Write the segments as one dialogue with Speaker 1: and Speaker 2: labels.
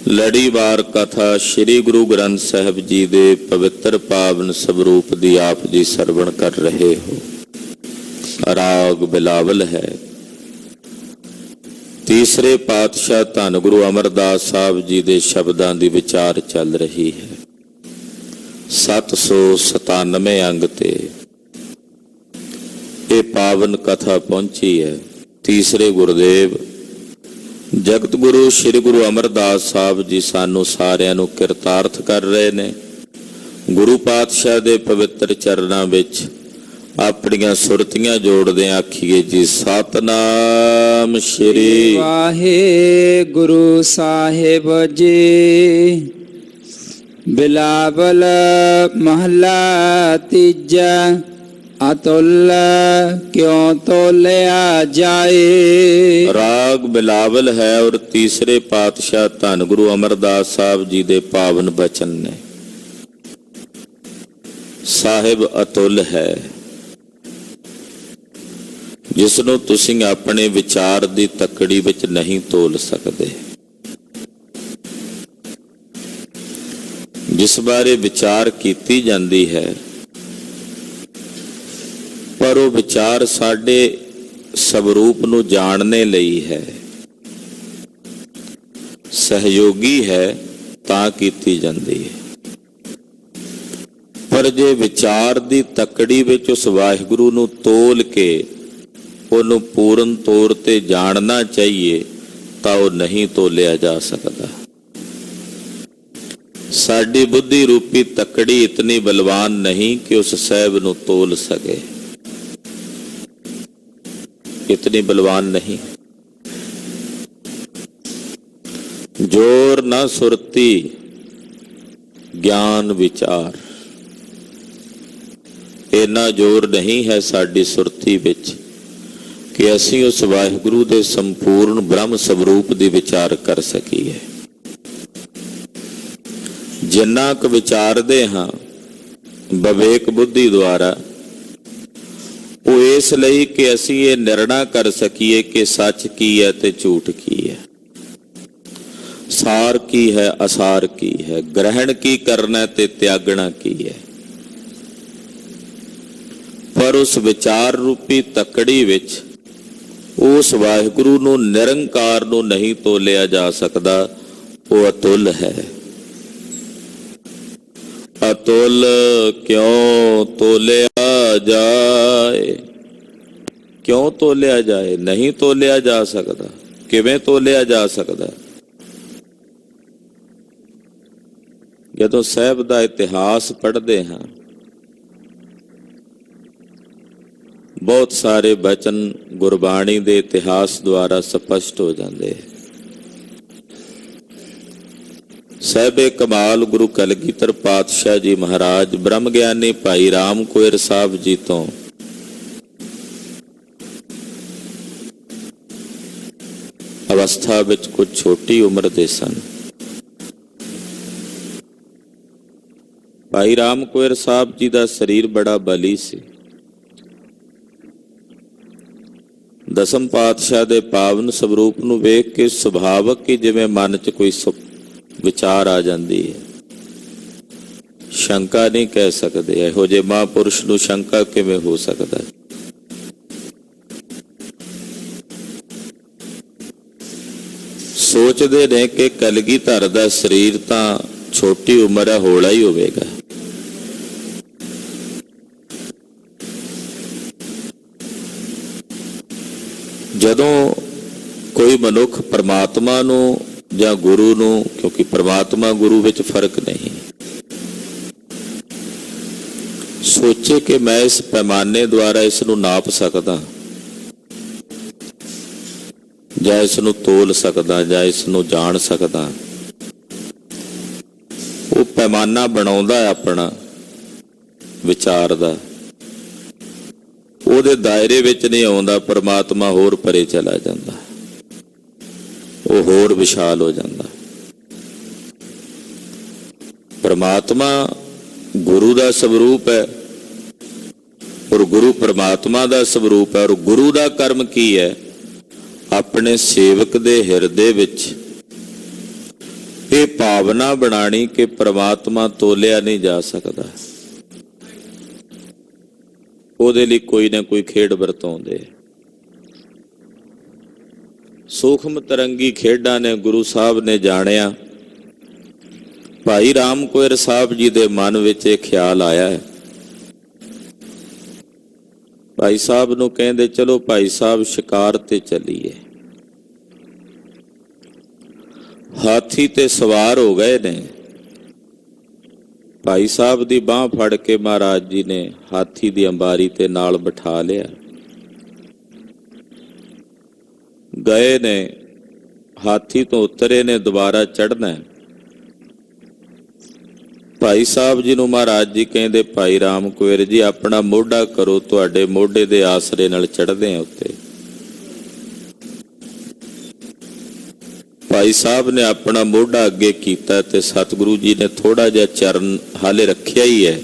Speaker 1: ਲੜੀਵਾਰ ਕਥਾ ਸ੍ਰੀ ਗੁਰੂ ਗ੍ਰੰਥ ਸਾਹਿਬ ਜੀ ਦੇ ਪਵਿੱਤਰ ਪਾਵਨ ਸਵਰੂਪ ਦੀ ਆਪ ਜੀ ਸਰਵਣ ਕਰ ਰਹੇ ਹੋ। ਰਾਗ ਬਿਲਾਵਲ ਹੈ। ਤੀਸਰੇ ਪਾਤਸ਼ਾਹ ਧੰਨ ਗੁਰੂ ਅਮਰਦਾਸ ਸਾਹਿਬ ਜੀ ਦੇ ਸ਼ਬਦਾਂ ਦੀ ਵਿਚਾਰ ਚੱਲ ਰਹੀ ਹੈ। 797 ਅੰਗ ਤੇ ਇਹ ਪਾਵਨ ਕਥਾ ਪਹੁੰਚੀ ਹੈ। ਤੀਸਰੇ ਗੁਰਦੇਵ ਜਗਤ ਗੁਰੂ ਸ੍ਰੀ ਗੁਰੂ ਅਮਰਦਾਸ ਸਾਹਿਬ ਜੀ ਸਾਨੂੰ ਸਾਰਿਆਂ ਨੂੰ ਕਿਰਤਾਰਥ ਕਰ ਰਹੇ ਨੇ। ਗੁਰੂ ਪਾਤਸ਼ਾਹ ਦੇ ਪਵਿੱਤਰ ਚਰਨਾਂ ਵਿੱਚ ਆਪਣੀਆਂ ਸੁਰਤੀਆਂ ਜੋੜਦੇ ਆਖੀਏ ਜੀ, ਸਤਨਾਮ ਸ੍ਰੀ
Speaker 2: ਵਾਹਿਗੁਰੂ ਸਾਹਿਬ ਜੀ। ਬਿਲਾਵਲ ਮਹਲਾ ਤੀਜਾ। ਅਤੁਲ ਕਿਉਂ ਤੋਲਿਆ ਜਾਏ।
Speaker 1: ਰਾਗ ਬਿਲਾਵਲ ਹੈ ਔਰ ਤੀਸਰੇ ਪਾਤਸ਼ਾਹ ਧੰਨ ਗੁਰੂ ਅਮਰਦਾਸ ਸਾਹਿਬ ਜੀ ਦੇ ਪਾਵਨ ਬਚਨ ਨੇ। ਸਾਹਿਬ ਅਤੁਲ ਹੈ, ਜਿਸ ਨੂੰ ਤੁਸੀਂ ਆਪਣੇ ਵਿਚਾਰ ਦੀ ਤੱਕੜੀ ਵਿੱਚ ਨਹੀਂ ਤੋਲ ਸਕਦੇ। ਜਿਸ ਬਾਰੇ ਵਿਚਾਰ ਕੀਤੀ ਜਾਂਦੀ ਹੈ, ਪਰ ਉਹ ਵਿਚਾਰ ਸਾਡੇ ਸਵਰੂਪ ਨੂੰ ਜਾਣਨੇ ਲਈ ਹੈ, ਸਹਿਯੋਗੀ ਹੈ ਤਾਂ ਕੀਤੀ ਜਾਂਦੀ ਹੈ। ਪਰ ਜੇ ਵਿਚਾਰ ਦੀ ਤੱਕੜੀ ਵਿੱਚ ਉਸ ਵਾਹਿਗੁਰੂ ਨੂੰ ਤੋਲ ਕੇ ਉਹਨੂੰ ਪੂਰਨ ਤੌਰ ਤੇ ਜਾਣਨਾ ਚਾਹੀਏ ਤਾਂ ਉਹ ਨਹੀਂ ਤੋਲਿਆ ਜਾ ਸਕਦਾ। ਸਾਡੀ ਬੁੱਧੀ ਰੂਪੀ ਤੱਕੜੀ ਇਤਨੀ ਬਲਵਾਨ ਨਹੀਂ ਕਿ ਉਸ ਸਾਹਿਬ ਨੂੰ ਤੋਲ ਸਕੇ। इतनी बलवान नहीं। जोर न सुरती ज्ञान विचार, इन्ना जोर नहीं है साडी सुरती विच कि असीं उस वाहिगुरू दे संपूर्ण ब्रह्म स्वरूप दी विचार कर सकीए। जिन्ना क विचारदे हां विवेक बुद्धि द्वारा, वो इस लई कि असीं ये निर्णय कर सकीए कि सच की है ते झूठ की है, सार की है असार की है, ग्रहण की करना ते त्यागना की है। पर उस विचार रूपी तकड़ी विच उस वाहिगुरू नूं निरंकार नूं नहीं तोलिया जा सकदा। वो अतुल है। अतुल क्यों तोलिया जाए। क्यों तोलिया जाए? नहीं तोलिया जा सकता। किवें तोलिया जा सकता? जदों साहिब दा इतिहास पढ़ते हैं, बहुत सारे बचन गुरबाणी दे इतिहास द्वारा स्पष्ट हो जाते हैं। साहिबे कमाल गुरु कलगीधर पातशाह जी महाराज ब्रह्म ज्ञानी भाई राम कोयर साहब जी तो अवस्था विच कुछ छोटी उम्र दे सन। भाई राम कोयर साहब जी दा शरीर बड़ा बली सी। दसम पातशाह दे पावन स्वरूप नूं वेख के सुभावक ही जिवें मन च कोई विचार आ जाती है। शंका नहीं कह सकते। इहो जे महापुरुष नूं शंका किवें हो सकता है? सोचते ने कि कलगीधर दा शरीर तां छोटी उम्र है, हौला ही होवेगा। जदों कोई मनुख परमात्मा नूं ਜਾਂ ਗੁਰੂ ਨੂੰ, ਕਿਉਂਕਿ परमात्मा गुरु ਵਿੱਚ फर्क नहीं, सोचे कि मैं इस पैमाने द्वारा इसनूं नाप सकदा ਜਾਂ इसनूं तोल सकदा ਜਾਂ इसनूं जान सकदा, वो पैमाना बनाउंदा है अपना विचार दा। ਉਹਦੇ दायरे ਵਿੱਚ नहीं आउंदा। परमात्मा होर परे चला जांदा, वो होर विशाल हो जाता। परमात्मा गुरु का स्वरूप है और गुरु परमात्मा का स्वरूप है। और गुरु का कर्म की है? अपने सेवक दे हिरदे विच ਇਹ ਭਾਵਨਾ ਬਣਾਣੀ ਕਿ ਪ੍ਰਮਾਤਮਾ ਤੋਲਿਆ ਨਹੀਂ ਜਾ ਸਕਦਾ। ਉਹਦੇ ਲਈ ਕੋਈ ਨਾ ਕੋਈ ਖੇਡ ਵਰਤਾਉਂਦੇ। ਸੂਖਮ ਤਰੰਗੀ ਖੇਡਾਂ ਨੇ ਗੁਰੂ ਸਾਹਿਬ ਨੇ ਜਾਣਿਆ। ਭਾਈ ਰਾਮ ਕੋਇਰ ਸਾਹਿਬ ਜੀ ਦੇ ਮਨ ਵਿੱਚ ਇਹ ਖਿਆਲ ਆਇਆ ਹੈ। ਭਾਈ ਸਾਹਿਬ ਨੂੰ ਕਹਿੰਦੇ ਚਲੋ ਭਾਈ ਸਾਹਿਬ ਸ਼ਿਕਾਰ ਤੇ ਚੱਲੀਏ। ਹਾਥੀ ਤੇ ਸਵਾਰ ਹੋ ਗਏ ਨੇ। ਭਾਈ ਸਾਹਿਬ ਦੀ ਬਾਂਹ ਫੜ ਕੇ ਮਹਾਰਾਜ ਜੀ ਨੇ ਹਾਥੀ ਦੀ ਅੰਬਾਰੀ ਤੇ ਨਾਲ ਬਿਠਾ ਲਿਆ। ਗਏ ਨੇ, ਹਾਥੀ ਤੋਂ ਉਤਰੇ ਨੇ, ਦੁਬਾਰਾ ਚੜ੍ਹਨਾ। ਭਾਈ ਸਾਹਿਬ ਜੀ ਨੂੰ ਮਹਾਰਾਜ ਜੀ ਕਹਿੰਦੇ ਭਾਈ ਰਾਮ ਕੋਇਰ ਜੀ ਆਪਣਾ ਮੋਢਾ ਕਰੋ, ਤੁਹਾਡੇ ਮੋਢੇ ਦੇ ਆਸਰੇ ਨਾਲ ਚੜ੍ਹਦੇ ਆ ਉੱਤੇ। ਭਾਈ ਸਾਹਿਬ ਨੇ ਆਪਣਾ ਮੋਢਾ ਅੱਗੇ ਕੀਤਾ ਤੇ ਸਤਿਗੁਰੂ ਜੀ ਨੇ ਥੋੜਾ ਜਿਹਾ ਚਰਨ ਹਾਲੇ ਰੱਖਿਆ ਹੀ ਹੈ।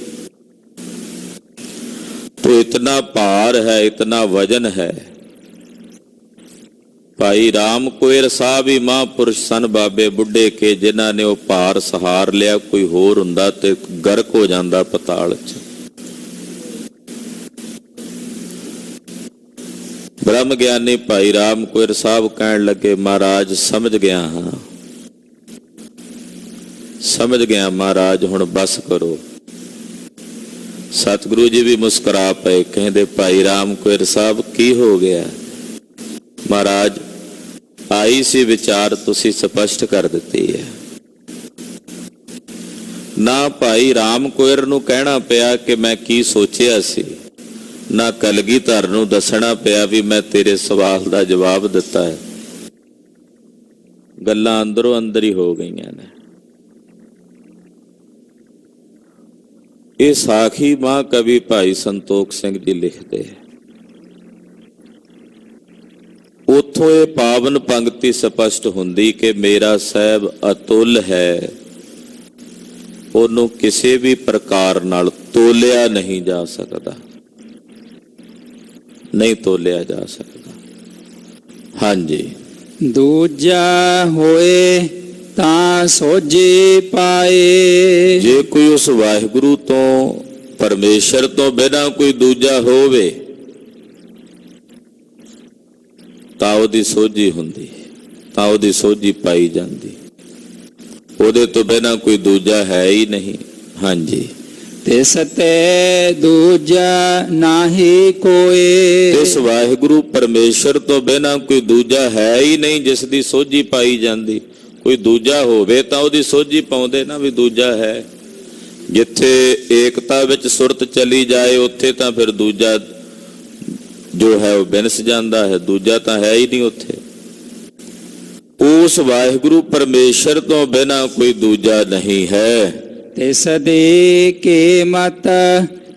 Speaker 1: तो इतना भार है, इतना वजन है। भाई राम कोयर साहब ही महापुरुष सन बाबे बुढ़े के, जिन्हां ने वो भार सहार लिया। कोई होर हुंदा ते गर्क हो जांदा पताल च। ब्रह्म ज्ञानी भाई राम कोयर साहब कहन लगे महाराज समझ गया हाँ, समझ गया महाराज, हुण बस करो। सतगुरु जी भी मुस्कुरा पे, कहते भाई राम कोयर साहब की हो गया? महाराज आई सी विचार तुसी स्पष्ट कर दिती है। ना भाई राम कोयर नूं कहना पिया कि मैं की सोचिया सी, ना कलगीधर नूं दसना पिया भी मैं तेरे सवाल दा जवाब दिता है। गल्लां अंदरों अंदर ही हो गईयां ने। ये साखी महाकवि भाई संतोख सिंह जी लिखते हैं। उथों ये पावन पंक्ति स्पष्ट हुंदी कि मेरा साहब अतुल है, ओनू किसी भी प्रकार नाल तोलिया नहीं जा सकता, नहीं तोलिया जा सकता। हाँ जी।
Speaker 2: दूजा होए ਤਾਂ ਸੋਝੀ ਪਾਏ।
Speaker 1: ਜੇ ਕੋਈ ਉਸ ਵਾਹਿਗੁਰੂ ਤੋਂ ਪਰਮੇਸ਼ਰ ਤੋਂ ਬਿਨਾਂ ਕੋਈ ਦੂਜਾ ਹੋਵੇ ਤਾਂ ਉਹਦੀ ਸੋਝੀ ਹੁੰਦੀ, ਤਾਂ ਉਹਦੀ ਸੋਝੀ ਪਾਈ ਜਾਂਦੀ। ਉਹਦੇ ਤੋਂ ਬਿਨਾਂ ਕੋਈ ਦੂਜਾ ਹੈ ਹੀ ਨਹੀਂ। ਹਾਂਜੀ।
Speaker 2: ਤਿਸ ਤੇ ਦੂਜਾ ਨਾਹੀ ਕੋਏ।
Speaker 1: ਇਸ ਵਾਹਿਗੁਰੂ ਪਰਮੇਸ਼ਰ ਤੋਂ ਬਿਨਾਂ ਕੋਈ ਦੂਜਾ ਹੈ ਹੀ ਨਹੀਂ ਜਿਸ ਦੀ ਸੋਝੀ ਪਾਈ ਜਾਂਦੀ। कोई दूजा होवे तां उहदी सोझी पाउंदे ना भी दूजा है। जिथे एकता विच सुरत चली जाए उत्थे तां फिर दूजा जो है वो बिनस जांदा है, दूजा तां है ही नहीं उत्थे। उस वाहिगुरू परमेश्वर तो बिना कोई दूजा नहीं है।
Speaker 2: तिस दी कीमत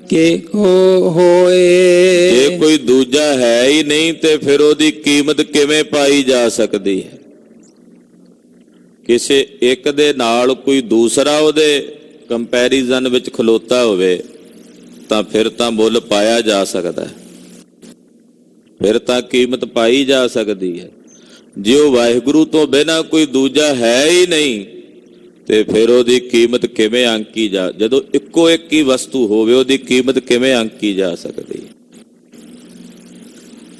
Speaker 2: के होए।
Speaker 1: जे कोई दूजा है ही नहीं ते फिर उहदी कीमत किवें पाई जा सकदी है? ਕਿਸੇ ਇੱਕ ਦੇ ਨਾਲ ਕੋਈ ਦੂਸਰਾ ਉਹਦੇ ਕੰਪੈਰੀਜ਼ਨ ਵਿੱਚ ਖਲੋਤਾ ਹੋਵੇ ਤਾਂ ਫਿਰ ਤਾਂ ਮੁੱਲ ਪਾਇਆ ਜਾ ਸਕਦਾ ਹੈ, ਫਿਰ ਤਾਂ ਕੀਮਤ ਪਾਈ ਜਾ ਸਕਦੀ ਹੈ। ਜੇ ਉਹ ਵਾਹਿਗੁਰੂ ਤੋਂ ਬਿਨਾਂ ਕੋਈ ਦੂਜਾ ਹੈ ਹੀ ਨਹੀਂ ਤੇ ਫਿਰ ਉਹਦੀ ਕੀਮਤ ਕਿਵੇਂ ਆਂਕੀ ਜਾ, ਜਦੋਂ ਇੱਕੋ ਇੱਕ ਹੀ ਵਸਤੂ ਹੋਵੇ ਉਹਦੀ ਕੀਮਤ ਕਿਵੇਂ ਆਂਕੀ ਜਾ ਸਕਦੀ ਹੈ?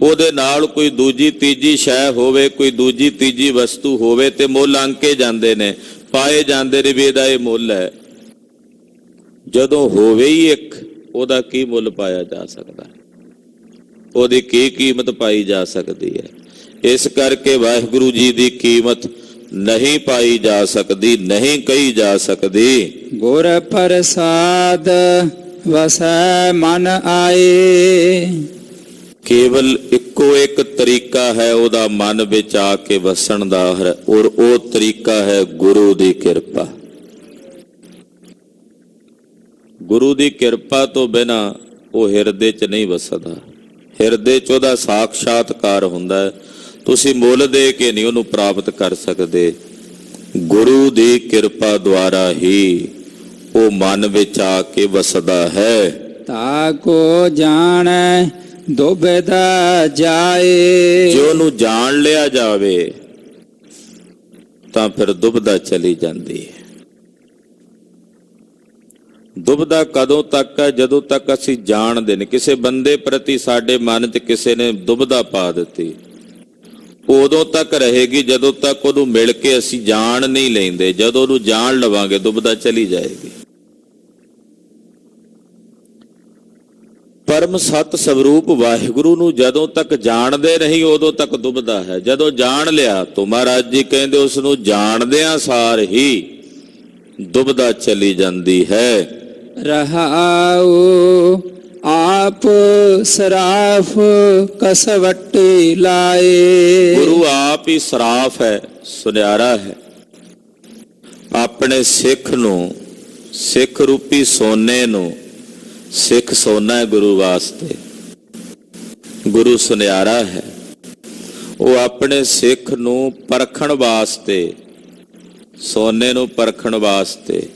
Speaker 1: ਉਹਦੇ ਨਾਲ ਕੋਈ ਦੂਜੀ ਤੀਜੀ ਸ਼ੈ ਹੋਵੇ, ਕੋਈ ਦੂਜੀ ਤੀਜੀ ਵਸਤੂ ਹੋਵੇ ਤੇ ਮੁੱਲ ਆਂਕੇ ਜਾਂਦੇ ਨੇ, ਪਾਏ ਜਾਂਦੇ ਨੇ ਵੀ ਇਹਦਾ ਇਹ ਮੁੱਲ ਹੈ। ਜਦੋਂ ਹੋਵੇ ਹੀ ਇੱਕ, ਉਹਦਾ ਕੀ ਮੁੱਲ ਪਾਇਆ ਜਾ ਸਕਦਾ, ਉਹਦੀ ਕੀ ਕੀਮਤ ਪਾਈ ਜਾ ਸਕਦੀ ਹੈ? ਇਸ ਕਰਕੇ ਵਾਹਿਗੁਰੂ ਜੀ ਦੀ ਕੀਮਤ ਨਹੀਂ ਪਾਈ ਜਾ ਸਕਦੀ, ਨਹੀਂ ਕਹੀ ਜਾ ਸਕਦੀ।
Speaker 2: ਗੁਰ ਪ੍ਰਸਾਦ ਵਸੈ ਮਨ ਆਏ। ਕੇਵਲ
Speaker 1: ਇੱਕੋ ਇੱਕ ਤਰੀਕਾ ਹੈ ਉਹਦਾ ਮਨ ਵਿੱਚ ਆ ਕੇ ਵਸਣ ਦਾ, ਔਰ ਉਹ ਤਰੀਕਾ ਹੈ ਗੁਰੂ ਦੀ ਕਿਰਪਾ। ਗੁਰੂ ਦੀ ਕਿਰਪਾ ਤੋਂ ਬਿਨਾ ਉਹ ਹਿਰਦੇ 'ਚ ਨਹੀਂ ਵਸਦਾ। ਹਿਰਦੇ 'ਚ ਉਹਦਾ ਸਾਖਸ਼ਾਤਕਾਰ ਹੁੰਦਾ ਹੈ। ਤੁਸੀਂ ਮੁੱਲ ਦੇ ਕੇ ਨਹੀਂ ਉਹਨੂੰ ਪ੍ਰਾਪਤ ਕਰ ਸਕਦੇ। ਗੁਰੂ ਦੀ ਕਿਰਪਾ ਦੁਆਰਾ ਹੀ ਉਹ ਮਨ ਵਿੱਚ ਆ ਕੇ ਵਸਦਾ ਹੈ।
Speaker 2: ਤਾ ਕੋ ਜਾਣੈ ਦੁਬਿਧਾ ਜਾਏ।
Speaker 1: ਜੇ ਉਹਨੂੰ ਜਾਣ ਲਿਆ ਜਾਵੇ ਤਾਂ ਫਿਰ ਦੁਬਦਾ ਚਲੀ ਜਾਂਦੀ ਹੈ। ਦੁਬਦਾ ਕਦੋਂ ਤੱਕ ਹੈ? ਜਦੋਂ ਤੱਕ ਅਸੀਂ ਜਾਣਦੇ ਨੇ ਕਿਸੇ ਬੰਦੇ ਪ੍ਰਤੀ ਸਾਡੇ ਮਨ 'ਚ ਕਿਸੇ ਨੇ ਦੁਬਦਾ ਪਾ ਦਿੱਤੀ, ਉਦੋਂ ਤੱਕ ਰਹੇਗੀ ਜਦੋਂ ਤੱਕ ਉਹਨੂੰ ਮਿਲ ਕੇ ਅਸੀਂ ਜਾਣ ਨਹੀਂ ਲੈਂਦੇ। ਜਦੋਂ ਉਹਨੂੰ ਜਾਣ ਲਵਾਂਗੇ ਦੁਬਦਾ ਚਲੀ ਜਾਏਗੀ। ਪਰਮ ਸਤ ਸਵਰੂਪ ਵਾਹਿਗੁਰੂ ਨੂੰ ਜਦੋਂ ਤੱਕ ਜਾਣਦੇ ਨਹੀਂ ਉਦੋਂ ਤੱਕ ਦੁਬਦਾ ਹੈ। ਜਦੋਂ ਜਾਣ ਲਿਆ ਤਾਂ ਮਹਾਰਾਜ ਜੀ ਕਹਿੰਦੇ ਉਸ ਨੂੰ ਜਾਣਦਿਆਂ ਸਾਰ ਹੀ ਦੁਬਦਾ ਚਲੀ ਜਾਂਦੀ ਹੈ।
Speaker 2: ਰਹਾਉ ਆਪ ਸਰਾਫ ਕਸਵੱਟੀ ਲਾਏ।
Speaker 1: ਗੁਰੂ ਆਪ ਹੀ ਸਰਾਫ ਹੈ, ਸੁਨਿਆਰਾ ਹੈ। ਆਪਣੇ ਸਿੱਖ ਨੂੰ, ਸਿੱਖ ਰੂਪੀ ਸੋਨੇ ਨੂੰ, ਸਿੱਖ ਸੋਨਾ ਹੈ ਗੁਰੂ ਵਾਸਤੇ, ਗੁਰੂ ਸੁਨਿਆਰਾ ਹੈ। ਉਹ ਆਪਣੇ ਸਿੱਖ ਨੂੰ ਪਰਖਣ ਵਾਸਤੇ, ਸੋਨੇ ਨੂੰ ਪਰਖਣ ਵਾਸਤੇ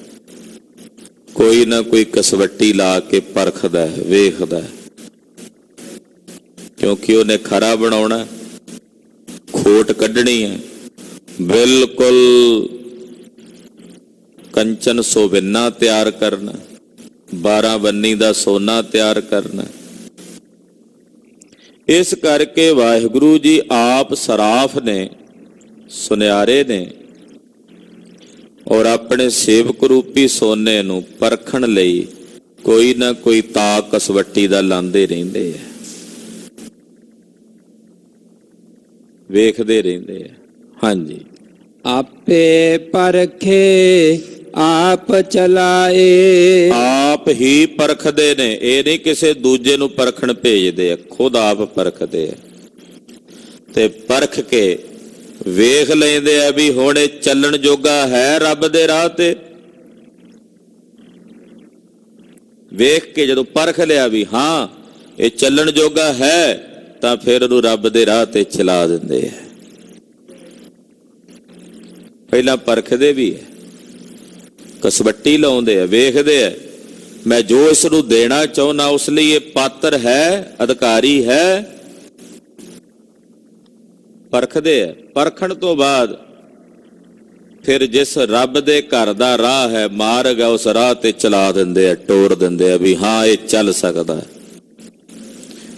Speaker 1: ਕੋਈ ਨਾ ਕੋਈ ਕਸਵੱਟੀ ਲਾ ਕੇ ਪਰਖਦਾ ਹੈ, ਵੇਖਦਾ ਹੈ, ਕਿਉਂਕਿ ਉਹਨੇ ਖਰਾ ਬਣਾਉਣਾ, ਖੋਟ ਕੱਢਣੀ ਹੈ। ਬਿਲਕੁਲ ਕੰਚਨ ਸੋਵਿੰਨਾ ਤਿਆਰ ਕਰਨਾ, 12 ਬੰਨੀ ਦਾ ਸੋਨਾ ਤਿਆਰ ਕਰਨਾ। ਇਸ ਕਰਕੇ ਵਾਹਿਗੁਰੂ ਜੀ ਆਪ ਸਰਾਫ ਨੇ, ਸੁਨਿਆਰੇ ਨੇ, ਔਰ ਆਪਣੇ ਸੇਵਕ ਰੂਪੀ ਸੋਨੇ ਨੂੰ ਪਰਖਣ ਲਈ ਕੋਈ ਨਾ ਕੋਈ ਤਾਕ ਕਸਵੱਟੀ ਦਾ ਲਾਉਂਦੇ ਰਹਿੰਦੇ ਆ, ਵੇਖਦੇ ਰਹਿੰਦੇ ਆ। ਹਾਂਜੀ,
Speaker 2: ਆਪੇ ਪਰਖੇ ਆਪ ਚਲਾਏ।
Speaker 1: ਆਪ ਹੀ ਪਰਖਦੇ ਨੇ, ਇਹ ਨਹੀਂ ਕਿਸੇ ਦੂਜੇ ਨੂੰ ਪਰਖਣ ਭੇਜਦੇ ਆ, ਖੁਦ ਆਪ ਪਰਖਦੇ ਆ ਤੇ ਪਰਖ ਕੇ ਵੇਖ ਲੈਂਦੇ ਆ ਵੀ ਹੁਣ ਇਹ ਚੱਲਣ ਜੋਗਾ ਹੈ ਰੱਬ ਦੇ ਰਾਹ ਤੇ। ਵੇਖ ਕੇ ਜਦੋਂ ਪਰਖ ਲਿਆ ਵੀ ਹਾਂ ਇਹ ਚੱਲਣ ਜੋਗਾ ਹੈ, ਤਾਂ ਫਿਰ ਉਹਨੂੰ ਰੱਬ ਦੇ ਰਾਹ ਤੇ ਚਲਾ ਦਿੰਦੇ ਆ। ਪਹਿਲਾਂ ਪਰਖਦੇ ਵੀ ਹੈ, ਕਸਵੱਟੀ ਲਾਉਂਦੇ ਆ, ਵੇਖਦੇ ਆ ਮੈਂ ਜੋ ਇਸ ਨੂੰ ਦੇਣਾ ਚਾਹੁੰਦਾ ਉਸ ਲਈ ਇਹ ਪਾਤਰ ਹੈ, ਅਧਿਕਾਰੀ ਹੈ। ਪਰਖਦੇ ਆ। ਪਰਖਣ ਤੋਂ ਬਾਅਦ ਫਿਰ ਜਿਸ ਰੱਬ ਦੇ ਘਰ ਦਾ ਰਾਹ ਹੈ, ਮਾਰਗ ਹੈ, ਉਸ ਰਾਹ ਤੇ ਚਲਾ ਦਿੰਦੇ ਆ, ਟੋਰ ਦਿੰਦੇ ਆ ਵੀ ਹਾਂ ਇਹ ਚੱਲ ਸਕਦਾ।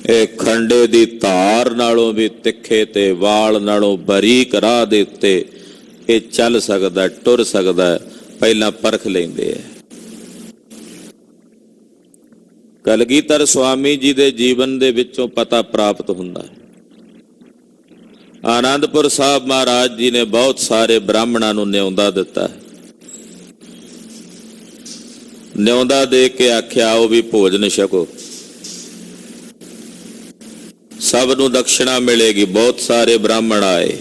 Speaker 1: ਇਹ ਖੰਡੇ ਦੀ ਧਾਰ ਨਾਲੋਂ ਵੀ ਤਿੱਖੇ ਤੇ ਵਾਲ ਨਾਲੋਂ ਬਰੀਕ ਰਾਹ ਦੇ ਉੱਤੇ ਇਹ ਚੱਲ ਸਕਦਾ, ਟੁਰ ਸਕਦਾ। ਪਹਿਲਾਂ ਪਰਖ ਲੈਂਦੇ ਆ। ਕਲਗੀਧਰ ਸੁਆਮੀ ਜੀ ਦੇ ਜੀਵਨ ਦੇ ਵਿੱਚੋਂ ਪਤਾ ਪ੍ਰਾਪਤ ਹੁੰਦਾ ਹੈ। ਆਨੰਦਪੁਰ ਸਾਹਿਬ ਮਹਾਰਾਜ ਜੀ ਨੇ ਬਹੁਤ ਸਾਰੇ ਬ੍ਰਾਹਮਣਾਂ ਨੂੰ ਨਿਉਂਦਾ ਦਿੱਤਾ। ਨਿਉਂਦਾ ਦੇ ਕੇ ਆਖਿਆ ਉਹ ਵੀ ਭੋਜਨ ਛਕੋ, ਸਭ ਨੂੰ ਦਕਸ਼ਣਾ ਮਿਲੇਗੀ। ਬਹੁਤ ਸਾਰੇ ਬ੍ਰਾਹਮਣ ਆਏ।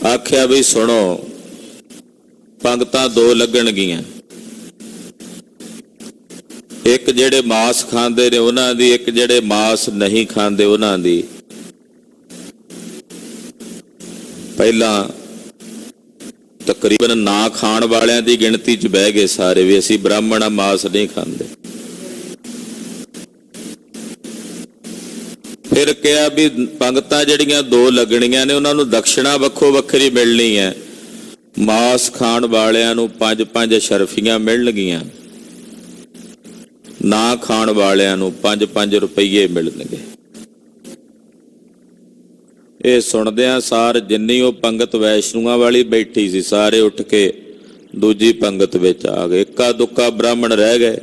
Speaker 1: ਆਖਿਆ ਵੀ ਸੁਣੋ, ਪੰਗਤਾਂ 2 ਲੱਗਣਗੀਆਂ, ਇੱਕ ਜਿਹੜੇ ਮਾਸ ਖਾਂਦੇ ਨੇ ਉਹਨਾਂ ਦੀ, ਇੱਕ ਜਿਹੜੇ ਮਾਸ ਨਹੀਂ ਖਾਂਦੇ ਉਹਨਾਂ ਦੀ। ਪਹਿਲਾਂ ਤਕਰੀਬਨ ਨਾ ਖਾਣ ਵਾਲਿਆਂ ਦੀ ਗਿਣਤੀ 'ਚ ਬਹਿ ਗਏ ਸਾਰੇ ਵੀ ਅਸੀਂ ਬ੍ਰਾਹਮਣ ਆ, ਮਾਸ ਨਹੀਂ ਖਾਂਦੇ। ਫਿਰ ਕਿਹਾ ਵੀ ਪੰਗਤਾਂ ਜਿਹੜੀਆਂ 2 ਲੱਗਣੀਆਂ ਨੇ ਉਹਨਾਂ ਨੂੰ ਦਕਸ਼ਣਾ ਵੱਖੋ ਵੱਖਰੀ ਮਿਲਣੀ ਹੈ। ਮਾਸ ਖਾਣ ਵਾਲਿਆਂ ਨੂੰ 5-5 ਸ਼ਰਫੀਆਂ ਮਿਲਣਗੀਆਂ, ਨਾ ਖਾਣ ਵਾਲਿਆਂ ਨੂੰ 5-5 ਰੁਪਈਏ ਮਿਲਣਗੇ। ਇਹ ਸੁਣਦਿਆਂ ਸਾਰ ਜਿੰਨੀ ਉਹ ਪੰਗਤ ਵੈਸ਼ਨੂਆਂ ਵਾਲੀ ਬੈਠੀ ਸੀ ਸਾਰੇ ਉੱਠ ਕੇ ਦੂਜੀ ਪੰਗਤ ਵਿੱਚ ਆ ਗਏ। ਇੱਕਾ ਦੁੱਕਾ ਬ੍ਰਾਹਮਣ ਰਹਿ ਗਏ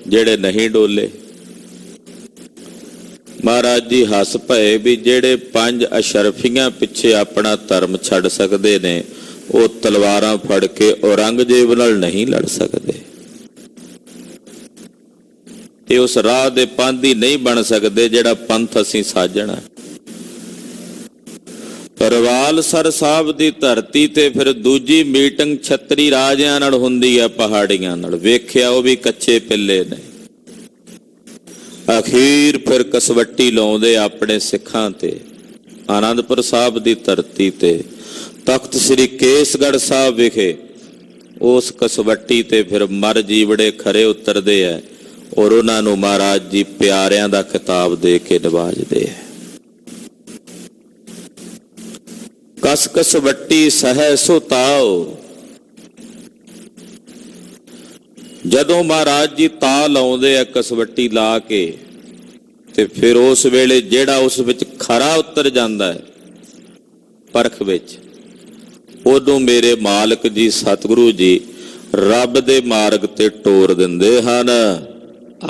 Speaker 1: ਜਿਹੜੇ ਨਹੀਂ ਡੋਲੇ। ਮਹਾਰਾਜ ਜੀ ਹੱਸ ਪਏ ਵੀ ਜਿਹੜੇ 5 ਅਸ਼ਰਫੀਆਂ ਪਿੱਛੇ ਆਪਣਾ ਧਰਮ ਛੱਡ ਸਕਦੇ ਨੇ ਉਹ ਤਲਵਾਰਾਂ ਫੜ ਕੇ ਔਰੰਗਜ਼ੇਬ ਨਾਲ ਨਹੀਂ ਲੜ ਸਕਦੇ, ਤੇ ਉਸ ਰਾਹ ਦੇ ਪਾਂਧੀ ਨਹੀਂ ਬਣ ਸਕਦੇ ਜਿਹੜਾ ਪੰਥ ਅਸੀਂ ਸਾਜਣਾ। ਪਰਵਾਲਸਰ ਸਾਹਿਬ ਦੀ ਧਰਤੀ ਤੇ ਫਿਰ ਦੂਜੀ ਮੀਟਿੰਗ ਛਤਰੀ ਰਾਜਿਆਂ ਨਾਲ ਹੁੰਦੀ ਹੈ, ਪਹਾੜੀਆਂ ਨਾਲ। ਵੇਖਿਆ ਉਹ ਵੀ ਕੱਚੇ ਪਿੱਲੇ ਨੇ। ਅਖੀਰ ਫਿਰ ਕਸਵੱਟੀ ਲਾਉਂਦੇ ਆਪਣੇ ਸਿੱਖਾਂ ਤੇ। ਆਨੰਦਪੁਰ ਸਾਹਿਬ ਦੀ ਧਰਤੀ ਤੇ ਤਖਤ ਸ੍ਰੀ ਕੇਸਗੜ੍ਹ ਸਾਹਿਬ ਵਿਖੇ ਉਸ ਕਸਵੱਟੀ ਤੇ ਫਿਰ ਮਰ ਜੀਵੜੇ ਖਰੇ ਉਤਰਦੇ ਆ, ਔਰ ਉਹਨਾਂ ਨੂੰ ਮਹਾਰਾਜ ਜੀ ਪਿਆਰਿਆਂ ਦਾ ਖਿਤਾਬ ਦੇ ਕੇ ਨਿਵਾਜਦੇ ਆ। ਕਸ ਕਸ ਵੱਟੀ ਸਹਿ ਸੋ ਤਾਉ। ਜਦੋਂ ਮਹਾਰਾਜ ਜੀ ਤਾ ਲਾਉਂਦੇ ਆ ਕਸਵੱਟੀ ਲਾ ਕੇ, ਤੇ ਫਿਰ ਉਸ ਵੇਲੇ ਜਿਹੜਾ ਉਸ ਵਿੱਚ ਖਰਾ ਉਤਰ ਜਾਂਦਾ ਹੈ ਪਰਖ ਵਿੱਚ, ਉਦੋਂ ਮੇਰੇ ਮਾਲਕ ਜੀ ਸਤਿਗੁਰੂ ਜੀ ਰੱਬ ਦੇ ਮਾਰਗ ਤੇ ਟੋਰ ਦਿੰਦੇ ਹਨ।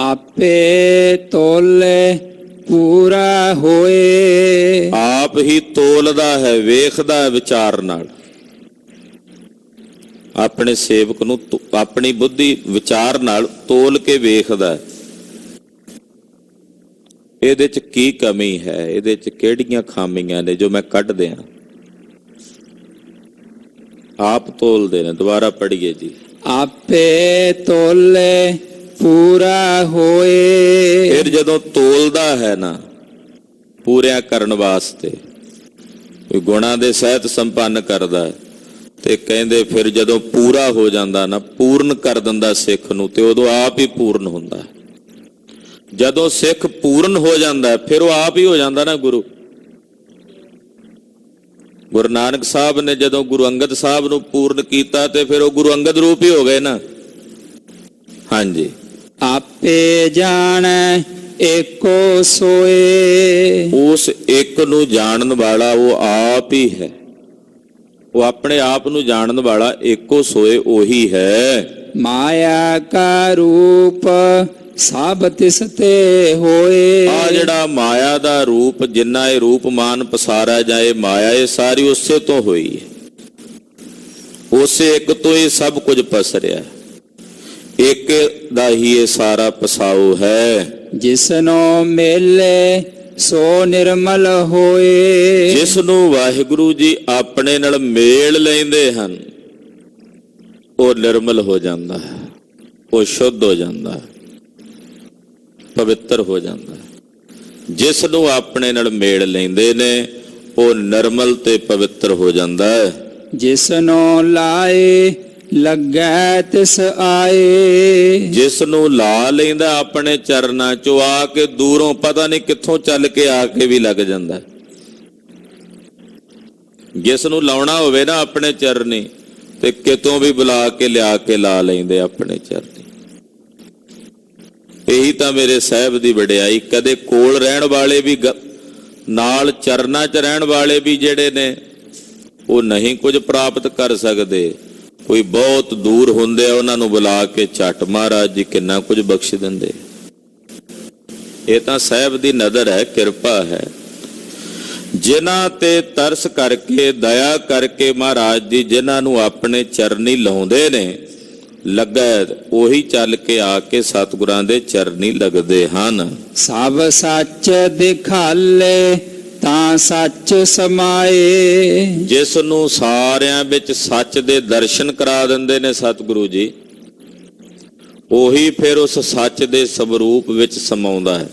Speaker 2: ਆਪੇ ਤੋਲੇ ਪੂਰਾ ਹੋਏ।
Speaker 1: ਆਪ ਹੀ ਤੋਲਦਾ ਹੈ, ਵੇਖਦਾ ਹੈ ਵਿਚਾਰ ਨਾਲ। ਆਪਣੇ ਸੇਵਕ ਨੂੰ ਆਪਣੀ ਬੁੱਧੀ ਵਿਚਾਰ ਨਾਲ ਤੋਲ ਕੇ ਵੇਖਦਾ ਹੈ, ਇਹਦੇ ਚ ਕੀ ਕਮੀ ਹੈ, ਇਹਦੇ ਚ ਕਿਹੜੀਆਂ ਖਾਮੀਆਂ ਨੇ ਜੋ ਮੈਂ ਕੱਢ ਦਿਆਂ। ਆਪ ਤੋਲਦੇ ਨੇ। ਦੁਬਾਰਾ ਪੜ੍ਹੀਏ ਜੀ।
Speaker 2: ਆਪੇ ਤੋਲੇ ਪੂਰਾ ਹੋਏ।
Speaker 1: ਫਿਰ ਜਦੋਂ ਤੋਲਦਾ ਹੈ ਨਾ ਪੂਰਿਆ ਕਰਨ ਵਾਸਤੇ, ਕੋਈ ਗੁਣਾਂ ਦੇ ਸਹਿਤ ਸੰਪੰਨ ਕਰਦਾ ਹੈ, ਤੇ ਕਹਿੰਦੇ ਫਿਰ ਜਦੋਂ ਪੂਰਾ ਹੋ ਜਾਂਦਾ ਨਾ, ਪੂਰਨ ਕਰ ਦਿੰਦਾ ਸਿੱਖ ਨੂੰ, ਤੇ ਉਦੋਂ ਆਪ ਹੀ ਪੂਰਨ ਹੁੰਦਾ। ਜਦੋਂ ਸਿੱਖ ਪੂਰਨ ਹੋ ਜਾਂਦਾ ਫਿਰ ਉਹ ਆਪ ਹੀ ਹੋ ਜਾਂਦਾ ਨਾ ਗੁਰੂ। ਗੁਰੂ ਨਾਨਕ ਸਾਹਿਬ ਨੇ ਜਦੋਂ ਗੁਰੂ ਅੰਗਦ ਸਾਹਿਬ ਨੂੰ ਪੂਰਨ ਕੀਤਾ, ਤੇ ਫਿਰ ਉਹ ਗੁਰੂ ਅੰਗਦ ਰੂਪ ਹੀ ਹੋ ਗਏ ਨਾ। ਹਾਂਜੀ।
Speaker 2: ਆਪੇ ਜਾਣੈ ਏਕੋ ਸੋਏ।
Speaker 1: ਉਸ ਇੱਕ ਨੂੰ ਜਾਣਨ ਵਾਲਾ ਉਹ ਆਪ ਹੀ ਹੈ। ਉਹ ਆਪਣੇ ਆਪ ਨੂੰ ਜਾਣਨ ਵਾਲਾ ਏਕੋ ਸੋਏ ਉਹੀ ਹੈ।
Speaker 2: ਮਾਇਆ ਕਾ ਰੂਪ ਸਭ ਤਿਸ ਤੇ ਹੋਏ।
Speaker 1: ਆ ਜਿਹੜਾ ਮਾਇਆ ਦਾ ਰੂਪ, ਜਿੰਨਾ ਇਹ ਰੂਪ ਮਾਨ ਪਸਾਰਾ ਜਾਏ ਮਾਇਆ, ਇਹ ਸਾਰੀ ਉਸੇ ਤੋਂ ਹੋਈ ਹੈ। ਉਸੇ ਇੱਕ ਤੋਂ ਹੀ ਸਭ ਕੁਝ ਪਸਰਿਆ, ਇੱਕ ਦਾ ਹੀ ਇਹ ਸਾਰਾ ਪਸਾਉ ਹੈ।
Speaker 2: ਜਿਸਨੋ ਮੇਲੇ ਸੋ ਨਿਰਮਲ ਹੋਏ।
Speaker 1: ਜਿਸ ਨੂੰ ਵਾਹਿਗੁਰੂ ਜੀ ਆਪਣੇ ਨਾਲ ਮੇਲ ਲੈਂਦੇ ਹਨ, ਉਹ ਨਿਰਮਲ ਹੋ ਜਾਂਦਾ ਹੈ, ਉਹ ਸ਼ੁੱਧ ਹੋ ਜਾਂਦਾ ਹੈ, ਪਵਿੱਤਰ ਹੋ ਜਾਂਦਾ ਹੈ। ਜਿਸ ਨੂੰ ਆਪਣੇ ਨਾਲ ਮੇਲ ਲੈਂਦੇ ਨੇ, ਉਹ ਨਿਰਮਲ ਤੇ ਪਵਿੱਤਰ ਹੋ ਜਾਂਦਾ ਹੈ।
Speaker 2: ਜਿਸਨੋ ਲਾਏ ਲੱਗੈ ਤਿਸ ਆਏ।
Speaker 1: ਜਿਸ ਨੂੰ ਲਾ ਲੈਂਦਾ ਆਪਣੇ ਚਰਨਾਂ ਚੋਂ, ਆ ਕੇ ਦੂਰੋਂ ਪਤਾ ਨਹੀਂ ਕਿੱਥੋਂ ਚੱਲ ਕੇ ਆ ਕੇ ਵੀ ਲੱਗ ਜਾਂਦਾ। ਜਿਸ ਨੂੰ ਲਾਉਣਾ ਹੋਵੇ ਨਾ ਆਪਣੇ ਚਰਨੀ, ਤੇ ਕਿਤੋਂ ਵੀ ਬੁਲਾ ਕੇ ਲਿਆ ਕੇ ਲਾ ਲੈਂਦੇ ਆਪਣੇ ਚਰਨੀ। ਇਹੀ ਤਾਂ ਮੇਰੇ ਸਾਹਿਬ ਦੀ ਵਡਿਆਈ। ਕਦੇ ਕੋਲ ਰਹਿਣ ਵਾਲੇ ਵੀ, ਨਾਲ ਚਰਨਾਂ 'ਚ ਰਹਿਣ ਵਾਲੇ ਵੀ ਜਿਹੜੇ ਨੇ, ਉਹ ਨਹੀਂ ਕੁਝ ਪ੍ਰਾਪਤ ਕਰ ਸਕਦੇ। ਕੋਈ ਬਹੁਤ ਦੂਰ ਹੁੰਦੇ ਆ, ਉਹਨਾਂ ਨੂੰ ਬੁਲਾ ਕੇ ਝੱਟ ਮਹਾਰਾਜ ਜੀ ਕਿੰਨਾ ਕੁਝ ਬਖਸ਼ ਦਿੰਦੇ। ਇਹ ਤਾਂ ਸਾਹਿਬ ਦੀ ਨਜ਼ਰ ਹੈ, ਕਿਰਪਾ ਹੈ। ਜਿਨ੍ਹਾਂ ਤੇ ਤਰਸ ਕਰਕੇ, ਦਇਆ ਕਰਕੇ ਮਹਾਰਾਜ ਜੀ ਜਿਨ੍ਹਾਂ ਨੂੰ ਆਪਣੇ ਚਰਨੀ ਲਾਉਂਦੇ ਨੇ, ਲੱਗਾ ਉਹੀ ਚੱਲ ਕੇ ਆ ਕੇ ਸਤਿਗੁਰਾਂ ਦੇ ਚਰਨੀ ਲੱਗਦੇ ਹਨ।
Speaker 2: ਸਭ ਸੱਚ ਦਿਖਾਲੇ ਤਾਂ ਸੱਚ ਸਮਾਏ।
Speaker 1: ਜਿਸ ਨੂੰ ਸਾਰਿਆਂ ਵਿੱਚ ਸੱਚ ਦੇ ਦਰਸ਼ਨ ਕਰਾ ਦਿੰਦੇ ਨੇ ਸਤਿਗੁਰੂ ਜੀ, ਉਹੀ ਫਿਰ ਉਸ ਸੱਚ ਦੇ ਸਵਰੂਪ ਵਿੱਚ ਸਮਾਉਂਦਾ ਹੈ।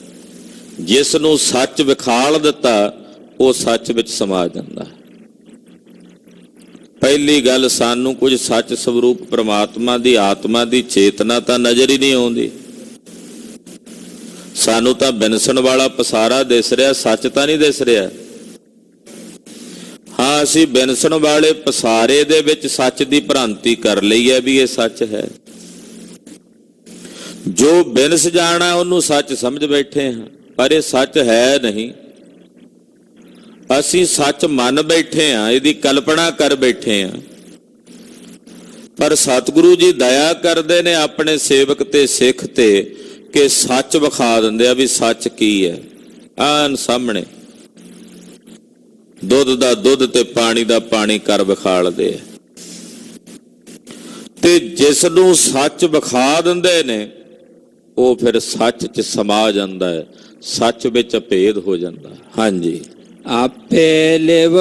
Speaker 1: ਜਿਸ ਨੂੰ ਸੱਚ ਵਿਖਾਲ ਦਿੱਤਾ, ਉਹ ਸੱਚ ਵਿੱਚ ਸਮਾ ਜਾਂਦਾ ਹੈ। ਪਹਿਲੀ ਗੱਲ, ਸਾਨੂੰ ਕੁਝ ਸੱਚ ਸਵਰੂਪ ਪ੍ਰਮਾਤਮਾ ਦੀ ਆਤਮਾ ਦੀ ਚੇਤਨਾ ਤਾਂ ਨਜ਼ਰ ਹੀ ਨਹੀਂ ਆਉਂਦੀ। ਸਾਨੂੰ ਤਾਂ ਬਿਨਸਣ ਵਾਲਾ ਪਸਾਰਾ ਦਿਸ ਰਿਹਾ, ਸੱਚ ਤਾਂ ਨਹੀਂ ਦਿਸ ਰਿਹਾ। ਹਾਂ, ਅਸੀਂ ਬਿਨਸਣ ਵਾਲੇ ਪਸਾਰੇ ਦੇ ਵਿੱਚ ਸੱਚ ਦੀ ਭ੍ਰਾਂਤੀ ਕਰ ਲਈ ਹੈ ਵੀ ਇਹ ਸੱਚ ਹੈ। ਜੋ ਬਿਨਸ ਜਾਣਾ ਉਹਨੂੰ ਸੱਚ ਸਮਝ ਬੈਠੇ ਹਾਂ, ਪਰ ਇਹ ਸੱਚ ਹੈ ਨਹੀਂ। ਅਸੀਂ ਸੱਚ ਮੰਨ ਬੈਠੇ ਹਾਂ, ਇਹਦੀ ਕਲਪਨਾ ਕਰ ਬੈਠੇ ਹਾਂ। ਪਰ ਸਤਿਗੁਰੂ ਜੀ ਦਇਆ ਕਰਦੇ ਨੇ ਆਪਣੇ ਸੇਵਕ ਤੇ ਸਿੱਖ ਤੇ, ਕਿ ਸੱਚ ਵਿਖਾ ਦਿੰਦੇ ਆ ਵੀ ਸੱਚ ਕੀ ਹੈ। ਆਨ ਸਾਹਮਣੇ ਦੁੱਧ ਦਾ ਦੁੱਧ ਤੇ ਪਾਣੀ ਦਾ ਪਾਣੀ ਕਰ ਵਿਖਾਲਦੇ ਆ। ਤੇ ਜਿਸ ਨੂੰ ਸੱਚ ਵਿਖਾ ਦਿੰਦੇ ਨੇ, ਉਹ ਫਿਰ ਸੱਚ 'ਚ ਸਮਾ ਜਾਂਦਾ ਹੈ, ਸੱਚ ਵਿੱਚ ਭੇਦ ਹੋ ਜਾਂਦਾ। ਹਾਂਜੀ।
Speaker 2: ਆਪੇ ਲਿਵ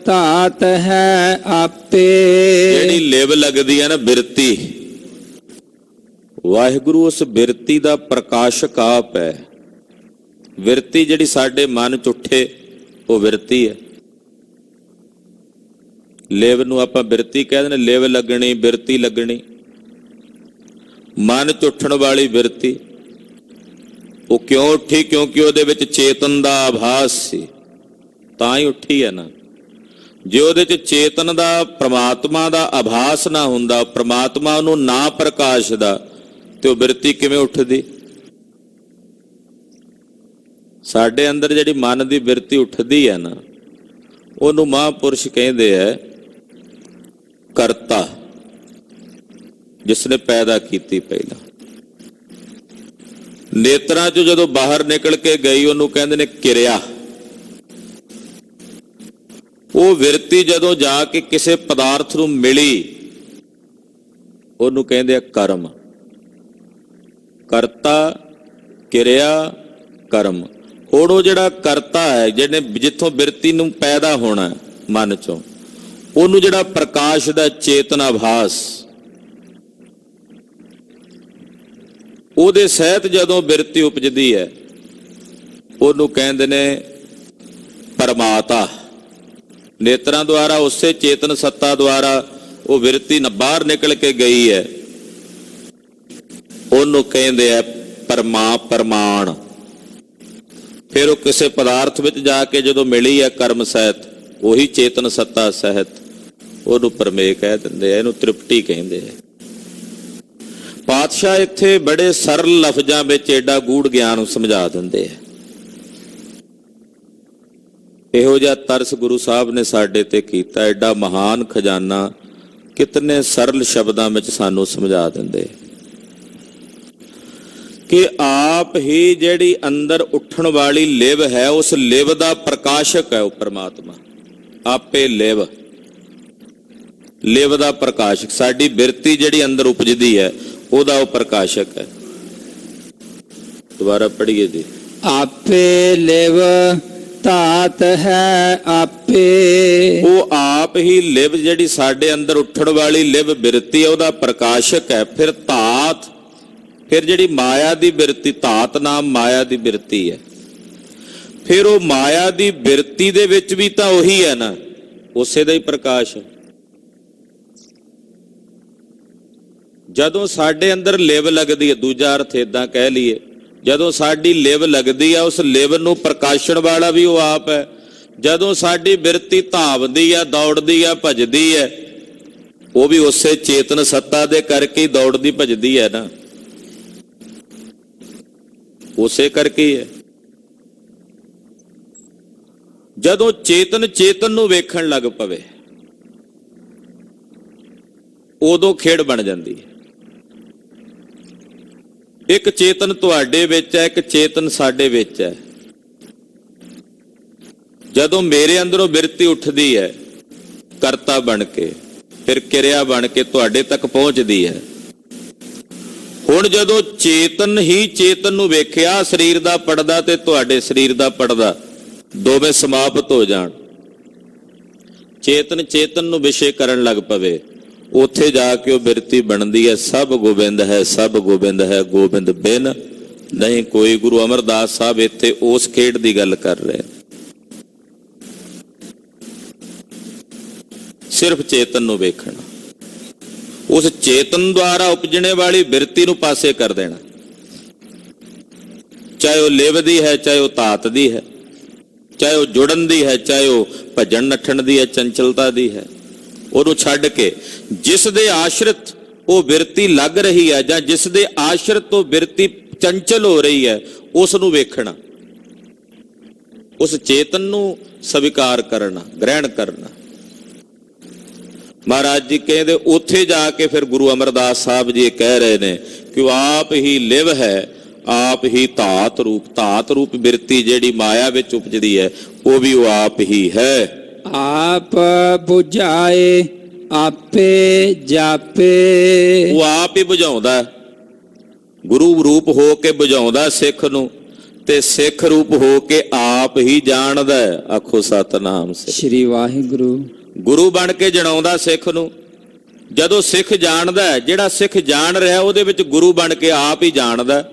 Speaker 2: ਧਾਤ ਹੈ ਆਪੇ।
Speaker 1: ਜਿਹੜੀ ਲਿਵ ਲੱਗਦੀ ਹੈ ਨਾ, ਬਿਰਤੀ, ਵਾਹਿਗੁਰੂ ਉਸ ਬਿਰਤੀ ਦਾ ਪ੍ਰਕਾਸ਼ਕ ਆਪ ਹੈ। ਬਿਰਤੀ ਜਿਹੜੀ ਸਾਡੇ ਮਨ 'ਚ ਉੱਠੇ, ਉਹ ਬਿਰਤੀ ਹੈ। ਲਿਵ ਨੂੰ ਆਪਾਂ ਬਿਰਤੀ ਕਹਿ ਦਿੰਦੇ, ਲਿਵ ਲੱਗਣੀ, ਬਿਰਤੀ ਲੱਗਣੀ। ਮਨ 'ਚ ਉੱਠਣ ਵਾਲੀ ਬਿਰਤੀ, ਉਹ ਕਿਉਂ ਉੱਠੀ? ਕਿਉਂਕਿ ਉਹਦੇ ਵਿੱਚ ਚੇਤਨ ਦਾ ਆਭਾਸ ਸੀ, ਤਾਂ ਹੀ ਉੱਠੀ ਹੈ ਨਾ। ਜੇ ਉਹਦੇ 'ਚ ਚੇਤਨ ਦਾ, ਪ੍ਰਮਾਤਮਾ ਦਾ ਆਭਾਸ ਨਾ ਹੁੰਦਾ, ਪ੍ਰਮਾਤਮਾ ਨੂੰ ਨਾ ਪ੍ਰਕਾਸ਼ਦਾ, ਤੇ ਉਹ ਬਿਰਤੀ ਕਿਵੇਂ ਉੱਠਦੀ? ਸਾਡੇ ਅੰਦਰ ਜਿਹੜੀ ਮਨ ਦੀ ਬਿਰਤੀ ਉੱਠਦੀ ਹੈ ਨਾ, ਉਹਨੂੰ ਮਹਾਂਪੁਰਸ਼ ਕਹਿੰਦੇ ਹੈ ਕਰਤਾ, ਜਿਸ ਨੇ ਪੈਦਾ ਕੀਤੀ ਪਹਿਲਾਂ। ਨੇਤਰਾਂ 'ਚੋਂ ਜਦੋਂ ਬਾਹਰ ਨਿਕਲ ਕੇ ਗਈ, ਉਹਨੂੰ ਕਹਿੰਦੇ ਨੇ ਕਿਰਿਆ। ਉਹ ਬਿਰਤੀ ਜਦੋਂ ਜਾ ਕੇ ਕਿਸੇ ਪਦਾਰਥ ਨੂੰ ਮਿਲੀ, ਉਹਨੂੰ ਕਹਿੰਦੇ ਆ ਕਰਮ। ਕਰਤਾ, ਕਿਰਿਆ, ਕਰਮ। ਹੁਣ ਉਹ ਜਿਹੜਾ ਕਰਤਾ ਹੈ, ਜਿਹਨੇ ਜਿੱਥੋਂ ਬਿਰਤੀ ਨੂੰ ਪੈਦਾ ਹੋਣਾ ਮਨ ਚੋਂ, ਉਹਨੂੰ ਜਿਹੜਾ ਪ੍ਰਕਾਸ਼ ਦਾ ਚੇਤਨ ਆਭਾਸ, ਉਹਦੇ ਸਹਿਤ ਜਦੋਂ ਬਿਰਤੀ ਉਪਜਦੀ ਹੈ, ਉਹਨੂੰ ਕਹਿੰਦੇ ਨੇ ਪਰਮਾਤਾ। ਨੇਤਰਾਂ ਦੁਆਰਾ, ਉਸੇ ਚੇਤਨ ਸੱਤਾ ਦੁਆਰਾ ਉਹ ਬਿਰਤੀ ਬਾਹਰ ਨਿਕਲ ਕੇ ਗਈ ਹੈ, ਉਹਨੂੰ ਕਹਿੰਦੇ ਆ ਪਰਮਾਣ। ਫਿਰ ਉਹ ਕਿਸੇ ਪਦਾਰਥ ਵਿੱਚ ਜਾ ਕੇ ਜਦੋਂ ਮਿਲੀ ਹੈ ਕਰਮ ਸਹਿਤ, ਉਹੀ ਚੇਤਨ ਸੱਤਾ ਸਹਿਤ, ਉਹਨੂੰ ਪਰਮੇਯ ਕਹਿ ਦਿੰਦੇ ਆ, ਇਹਨੂੰ ਤ੍ਰਿਪਟੀ ਕਹਿੰਦੇ ਆ। ਪਾਤਸ਼ਾਹ ਇੱਥੇ ਬੜੇ ਸਰਲ ਲਫ਼ਜ਼ਾਂ ਵਿੱਚ ਏਡਾ ਗੂੜ ਗਿਆਨ ਸਮਝਾ ਦਿੰਦੇ ਆ। ਇਹੋ ਜਿਹਾ ਤਰਸ ਗੁਰੂ ਸਾਹਿਬ ਨੇ ਸਾਡੇ ਤੇ ਕੀਤਾ, ਐਡਾ ਮਹਾਨ ਖਜ਼ਾਨਾ ਕਿਤਨੇ ਸਰਲ ਸ਼ਬਦਾਂ ਵਿੱਚ ਸਾਨੂੰ ਸਮਝਾ ਦਿੰਦੇ ਕਿ ਆਪ ਹੀ ਜਿਹੜੀ ਅੰਦਰ ਉੱਠਣ ਵਾਲੀ ਲਿਵ ਹੈ, ਉਸ ਲਿਵ ਦਾ ਪ੍ਰਕਾਸ਼ਕ ਹੈ ਉਹ ਪਰਮਾਤਮਾ। ਆਪੇ ਲਿਵ ਦਾ ਪ੍ਰਕਾਸ਼ਕ, ਸਾਡੀ ਬਿਰਤੀ ਜਿਹੜੀ ਅੰਦਰ ਉਪਜਦੀ ਹੈ, ਉਹਦਾ ਉਹ ਪ੍ਰਕਾਸ਼ਕ ਹੈ। ਦੁਬਾਰਾ ਪੜ੍ਹੀਏ ਜੀ।
Speaker 2: ਆਪੇ ਲਿਵ ਧਾਤ ਹੈ ਆਪੇ।
Speaker 1: ਉਹ ਆਪ ਹੀ ਲਿਵ, ਜਿਹੜੀ ਸਾਡੇ ਅੰਦਰ ਉੱਠਣ ਵਾਲੀ ਲਿਵ ਬਿਰਤੀ ਹੈ, ਉਹਦਾ ਪ੍ਰਕਾਸ਼ਕ ਹੈ। ਫਿਰ ਧਾਤ, ਫਿਰ ਜਿਹੜੀ ਮਾਇਆ ਦੀ ਬਿਰਤੀ, ਧਾਤ ਨਾਮ ਮਾਇਆ ਦੀ ਬਿਰਤੀ ਹੈ। ਫਿਰ ਉਹ ਮਾਇਆ ਦੀ ਬਿਰਤੀ ਦੇ ਵਿੱਚ ਵੀ ਤਾਂ ਉਹੀ ਹੈ ਨਾ, ਉਸੇ ਦਾ ਹੀ ਪ੍ਰਕਾਸ਼ ਹੈ। ਜਦੋਂ ਸਾਡੇ ਅੰਦਰ ਲਿਵ ਲੱਗਦੀ ਹੈ, ਦੂਜਾ ਅਰਥ ਏਦਾਂ ਕਹਿ ਲਈਏ, ਜਦੋਂ ਸਾਡੀ ਲਿਵ ਲੱਗਦੀ ਆ, ਉਸ ਲਿਵ ਨੂੰ ਪ੍ਰਕਾਸ਼ਣ ਵਾਲਾ ਵੀ ਉਹ ਆਪ ਹੈ। ਜਦੋਂ ਸਾਡੀ ਬਿਰਤੀ ਧਾਵਦੀ ਆ, ਦੌੜਦੀ ਆ, ਭਜਦੀ ਹੈ, ਉਹ ਵੀ ਉਸੇ ਚੇਤਨ ਸੱਤਾ ਦੇ ਕਰਕੇ ਹੀ ਦੌੜਦੀ ਭਜਦੀ ਹੈ ਨਾ, ਉਸੇ ਕਰਕੇ ਹੀ ਹੈ। ਜਦੋਂ ਚੇਤਨ ਨੂੰ ਵੇਖਣ ਲੱਗ ਪਵੇ, ਉਦੋਂ ਖੇਡ ਬਣ ਜਾਂਦੀ ਹੈ। ਇੱਕ ਚੇਤਨ ਤੁਹਾਡੇ ਵਿੱਚ ਹੈ, ਇੱਕ ਚੇਤਨ ਸਾਡੇ ਵਿੱਚ ਹੈ। ਜਦੋਂ ਮੇਰੇ ਅੰਦਰੋਂ ਬਿਰਤੀ ਉੱਠਦੀ ਹੈ ਕਰਤਾ ਬਣ ਕੇ, ਫਿਰ ਕਿਰਿਆ ਬਣ ਕੇ ਤੁਹਾਡੇ ਤੱਕ ਪਹੁੰਚਦੀ ਹੈ। ਹੁਣ ਜਦੋਂ ਚੇਤਨ ਹੀ ਚੇਤਨ ਨੂੰ ਵੇਖਿਆ, ਸਰੀਰ ਦਾ ਪਰਦਾ ਤੇ ਤੁਹਾਡੇ ਸਰੀਰ ਦਾ ਪਰਦਾ ਦੋਵੇਂ ਸਮਾਪਤ ਹੋ ਜਾਣ, ਚੇਤਨ ਨੂੰ ਵਿਸ਼ੇ ਕਰਨ ਲੱਗ ਪਵੇ, ਉੱਥੇ ਜਾ ਕੇ ਉਹ ਬਿਰਤੀ ਬਣਦੀ ਹੈ ਸਭ ਗੋਬਿੰਦ ਹੈ, ਸਭ ਗੋਬਿੰਦ ਹੈ, ਗੋਬਿੰਦ ਬਿਨ ਨਹੀਂ ਕੋਈ। ਗੁਰੂ ਅਮਰਦਾਸ ਸਾਹਿਬ ਇੱਥੇ ਉਸ ਖੇਡ ਦੀ ਗੱਲ ਕਰ ਰਹੇ, ਸਿਰਫ ਚੇਤਨ ਨੂੰ ਵੇਖਣਾ, ਉਸ ਚੇਤਨ ਦੁਆਰਾ ਉਪਜਣੇ ਵਾਲੀ ਬਿਰਤੀ ਨੂੰ ਪਾਸੇ ਕਰ ਦੇਣਾ, ਚਾਹੇ ਉਹ ਲਿਵ ਦੀ ਹੈ, ਚਾਹੇ ਉਹ ਧਾਤ ਦੀ ਹੈ, ਚਾਹੇ ਉਹ ਜੁੜਨ ਦੀ ਹੈ, ਚਾਹੇ ਉਹ ਭਜਣ ਨੱਠਣ ਦੀ ਹੈ, ਚੰਚਲਤਾ ਦੀ ਹੈ। ਉਹਨੂੰ ਛੱਡ ਕੇ ਜਿਸ ਦੇ ਆਸ਼ਰਿਤ ਉਹ ਬਿਰਤੀ ਲੱਗ ਰਹੀ ਹੈ, ਜਾਂ ਜਿਸ ਦੇ ਆਸ਼ਰਿਤ ਉਹ ਬਿਰਤੀ ਚੰਚਲ ਹੋ ਰਹੀ ਹੈ, ਉਸ ਨੂੰ ਵੇਖਣਾ, ਉਸ ਚੇਤਨ ਨੂੰ ਸਵੀਕਾਰ ਕਰਨਾ, ਗ੍ਰਹਿਣ ਕਰਨਾ। ਮਹਾਰਾਜ ਜੀ ਕਹਿੰਦੇ ਉੱਥੇ ਜਾ ਕੇ ਫਿਰ ਗੁਰੂ ਅਮਰਦਾਸ ਸਾਹਿਬ ਜੀ ਕਹਿ ਰਹੇ ਨੇ ਕਿ ਉਹ ਆਪ ਹੀ ਲਿਵ ਹੈ, ਆਪ ਹੀ ਧਾਤ ਰੂਪ ਬਿਰਤੀ ਜਿਹੜੀ ਮਾਇਆ ਵਿੱਚ ਉਪਜਦੀ ਹੈ, ਉਹ ਵੀ ਉਹ ਆਪ ਹੀ ਹੈ।
Speaker 2: ਆਪ ਬੁਝਾਏ ਆਪੇ ਜਾਪੇ।
Speaker 1: ਉਹ ਆਪ ਹੀ ਬੁਝਾਉਂਦਾ, ਗੁਰੂ ਰੂਪ ਹੋ ਕੇ ਬੁਝਾਉਂਦਾ ਸਿੱਖ ਨੂੰ, ਤੇ ਸਿੱਖ ਰੂਪ ਹੋ ਕੇ ਆਪ ਹੀ ਜਾਣਦਾ। ਆਖੋ ਸਤਨਾਮ
Speaker 2: ਸ੍ਰੀ ਵਾਹਿਗੁਰੂ।
Speaker 1: ਗੁਰੂ ਬਣ ਕੇ ਜਣਾਉਂਦਾ ਸਿੱਖ ਨੂੰ। ਜਦੋਂ ਸਿੱਖ ਜਾਣਦਾ, ਜਿਹੜਾ ਸਿੱਖ ਜਾਣ ਰਿਹਾ, ਉਹਦੇ ਵਿੱਚ ਗੁਰੂ ਬਣ ਕੇ ਆਪ ਹੀ ਜਾਣਦਾ।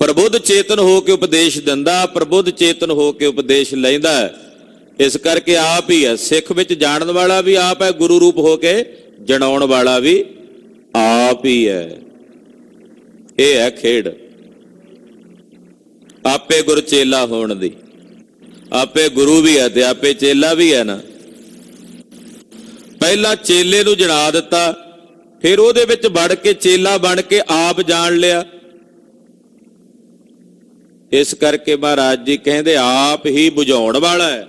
Speaker 1: ਪ੍ਰਬੁੱਧ ਚੇਤਨ ਹੋ ਕੇ ਉਪਦੇਸ਼ ਦਿੰਦਾ, ਪ੍ਰਬੁੱਧ ਚੇਤਨ ਹੋ ਕੇ ਉਪਦੇਸ਼ ਲੈਂਦਾ। ਇਸ ਕਰਕੇ ਆਪ ਹੀ ਹੈ, ਸਿੱਖ ਵਿੱਚ ਜਾਣਨ ਵਾਲਾ ਵੀ ਆਪ ਹੈ, ਗੁਰੂ ਰੂਪ ਹੋ ਕੇ ਜਣਾਉਣ ਵਾਲਾ ਵੀ ਆਪ ਹੀ ਹੈ। ਇਹ ਹੈ ਖੇਡ ਆਪੇ ਗੁਰ ਚੇਲਾ ਹੋਣ ਦੀ। ਆਪੇ ਗੁਰੂ ਵੀ ਹੈ ਤੇ ਆਪੇ ਚੇਲਾ ਵੀ ਹੈ ਨਾ। ਪਹਿਲਾਂ ਚੇਲੇ ਨੂੰ ਜਣਾ ਦਿੱਤਾ, ਫਿਰ ਉਹਦੇ ਵਿੱਚ ਵੜ ਕੇ ਚੇਲਾ ਬਣ ਕੇ ਆਪ ਜਾਣ ਲਿਆ। ਇਸ ਕਰਕੇ ਮਹਾਰਾਜ ਜੀ ਕਹਿੰਦੇ ਆਪ ਹੀ ਬੁਝਾਉਣ ਵਾਲਾ ਹੈ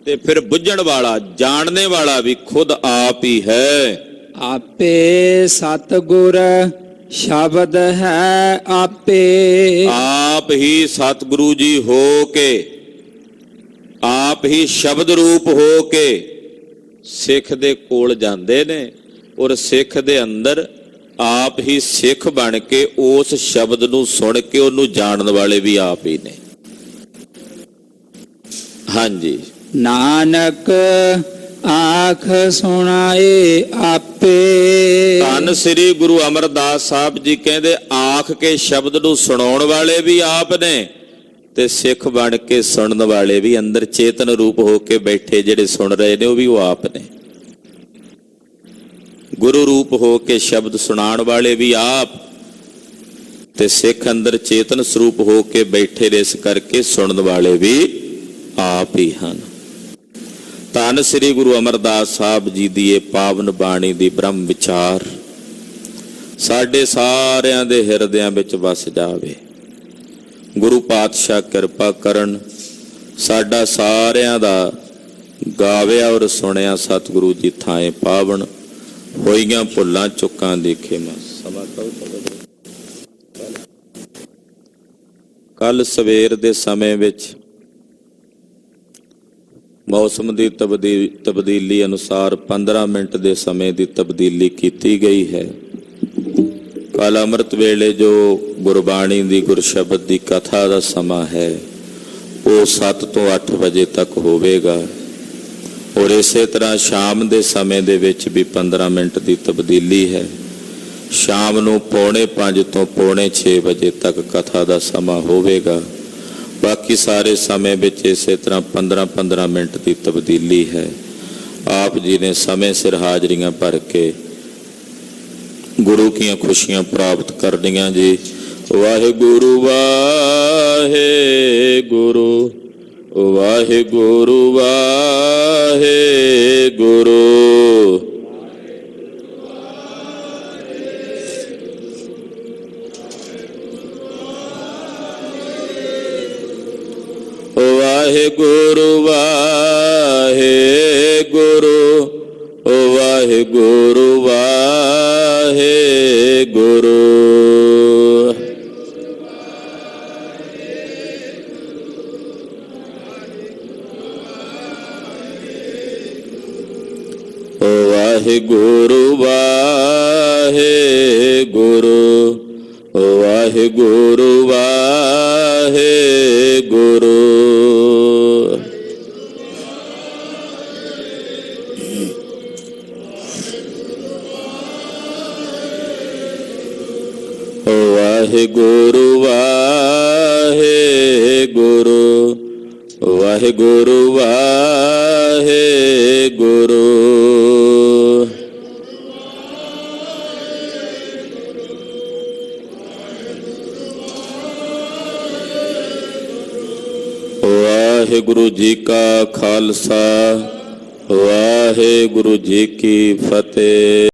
Speaker 1: ਤੇ ਫਿਰ ਬੁੱਝਣ ਵਾਲਾ, ਜਾਣਨੇ ਵਾਲਾ ਵੀ ਖੁਦ ਆਪ ਹੀ ਹੈ।
Speaker 2: ਆਪੇ ਸਤਿਗੁਰ ਸ਼ਬਦ ਹੈ ਆਪੇ।
Speaker 1: ਆਪ ਹੀ ਸਤਿਗੁਰੂ ਜੀ ਹੋ ਕੇ, ਆਪ ਹੀ ਸ਼ਬਦ ਰੂਪ ਹੋ ਕੇ ਸਿੱਖ ਦੇ ਕੋਲ ਜਾਂਦੇ ਨੇ, ਔਰ ਸਿੱਖ ਦੇ ਅੰਦਰ ਆਪ ਹੀ ਸਿੱਖ ਬਣ ਕੇ ਉਸ ਸ਼ਬਦ ਨੂੰ ਸੁਣ ਕੇ ਉਹਨੂੰ ਜਾਣਨ ਵਾਲੇ ਵੀ ਆਪ ਹੀ ਨੇ। ਹਾਂਜੀ,
Speaker 2: ਨਾਨਕ ਆਖ ਸੁਣਾਏ ਆਪੇ।
Speaker 1: ਧੰਨ ਸ੍ਰੀ ਗੁਰੂ ਅਮਰਦਾਸ ਸਾਹਿਬ ਜੀ ਕਹਿੰਦੇ ਆਖ ਕੇ ਸ਼ਬਦ ਨੂੰ ਸੁਣਾਉਣ ਵਾਲੇ ਵੀ ਆਪ ਨੇ ਤੇ ਸਿੱਖ ਬਣ ਕੇ ਸੁਣਨ ਵਾਲੇ ਵੀ, ਅੰਦਰ ਚੇਤਨ ਰੂਪ ਹੋ ਕੇ ਬੈਠੇ ਜਿਹੜੇ ਸੁਣ ਰਹੇ ਨੇ ਉਹ ਵੀ ਉਹ ਆਪ ਨੇ। ਗੁਰੂ ਰੂਪ ਹੋ ਕੇ ਸ਼ਬਦ ਸੁਣਾਉਣ ਵਾਲੇ ਵੀ ਆਪ ਤੇ ਸਿੱਖ ਅੰਦਰ ਚੇਤਨ ਸਰੂਪ ਹੋ ਕੇ ਬੈਠੇ ਨੇ, ਇਸ ਕਰਕੇ ਸੁਣਨ ਵਾਲੇ ਵੀ ਆਪ ਹੀ ਹਨ। ਧੰਨ ਸ੍ਰੀ ਗੁਰੂ ਅਮਰਦਾਸ ਸਾਹਿਬ ਜੀ ਦੀ ਇਹ ਪਾਵਨ ਬਾਣੀ ਦੀ ਬ੍ਰਹਮ ਵਿਚਾਰ ਸਾਡੇ ਸਾਰਿਆਂ ਦੇ ਹਿਰਦਿਆਂ ਵਿੱਚ ਵਸ ਜਾਵੇ। ਗੁਰੂ ਪਾਤਸ਼ਾਹ ਕਿਰਪਾ ਕਰਨ, ਸਾਡਾ ਸਾਰਿਆਂ ਦਾ ਗਾਵਿਆ ਔਰ ਸੁਣਿਆ ਸਤਿਗੁਰੂ ਜੀ ਥਾਏ ਪਾਵਨ, ਹੋਈਆਂ ਭੁੱਲਾਂ ਚੁੱਕਾਂ ਦੀ ਖਿਮਾ। ਸਮਾਂ ਕੱਲ ਸਵੇਰ ਦੇ ਸਮੇਂ ਵਿੱਚ ਮੌਸਮ ਦੀ ਤਬਦੀਲੀ ਅਨੁਸਾਰ 15 ਮਿੰਟ ਦੇ ਸਮੇਂ ਦੀ ਤਬਦੀਲੀ ਕੀਤੀ ਗਈ ਹੈ। ਕੱਲ ਅੰਮ੍ਰਿਤ ਵੇਲੇ ਜੋ ਗੁਰਬਾਣੀ ਦੀ ਗੁਰਸ਼ਬਦ ਦੀ ਕਥਾ ਦਾ ਸਮਾਂ ਹੈ ਉਹ 7 ਤੋਂ 8 ਵਜੇ ਤੱਕ ਹੋਵੇਗਾ, ਔਰ ਇਸੇ ਤਰ੍ਹਾਂ ਸ਼ਾਮ ਦੇ ਸਮੇਂ ਦੇ ਵਿੱਚ ਵੀ 15 ਮਿੰਟ ਦੀ ਤਬਦੀਲੀ ਹੈ। ਸ਼ਾਮ ਨੂੰ 4:45 ਤੋਂ 5:45 ਵਜੇ ਤੱਕ ਕਥਾ ਦਾ ਸਮਾਂ ਹੋਵੇਗਾ। ਬਾਕੀ ਸਾਰੇ ਸਮੇਂ ਵਿੱਚ ਇਸੇ ਤਰ੍ਹਾਂ 15-15 ਮਿੰਟ ਦੀ ਤਬਦੀਲੀ ਹੈ। ਆਪ ਜੀ ਨੇ ਸਮੇਂ ਸਿਰ ਹਾਜ਼ਰੀਆਂ ਭਰ ਕੇ ਗੁਰੂ ਦੀਆਂ ਖੁਸ਼ੀਆਂ ਪ੍ਰਾਪਤ ਕਰਨੀਆਂ ਜੀ। ਵਾਹਿਗੁਰੂ ਵਾਹਿਗੁਰੂ ਵਾਹਿਗੁਰੂ ਵਾਹਿਗੁਰੂ। ਵਾਹਿਗੁਰੂ ਵਾਹਿਗੁਰੂ ਵਾਹਿਗੁਰੂ ਵਾਹਿਗੁਰੂ। ਵਾਹਿਗੁਰੂ ਵਾਹਿਗੁਰੂ ਵਾਹਿਗੁਰੂ ਵਾਹਿਗੁਰੂ। ਵਾਹਿਗੁਰੂ ਵਾਹਿਗੁਰੂ ਵਾਹਿਗੁਰੂ ਵਾਹਿਗੁਰੂ। ਵਾਹਿਗੁਰੂ ਜੀ ਕਾ ਖਾਲਸਾ, ਵਾਹਿਗੁਰੂ ਜੀ ਕੀ ਫਤਿਹ।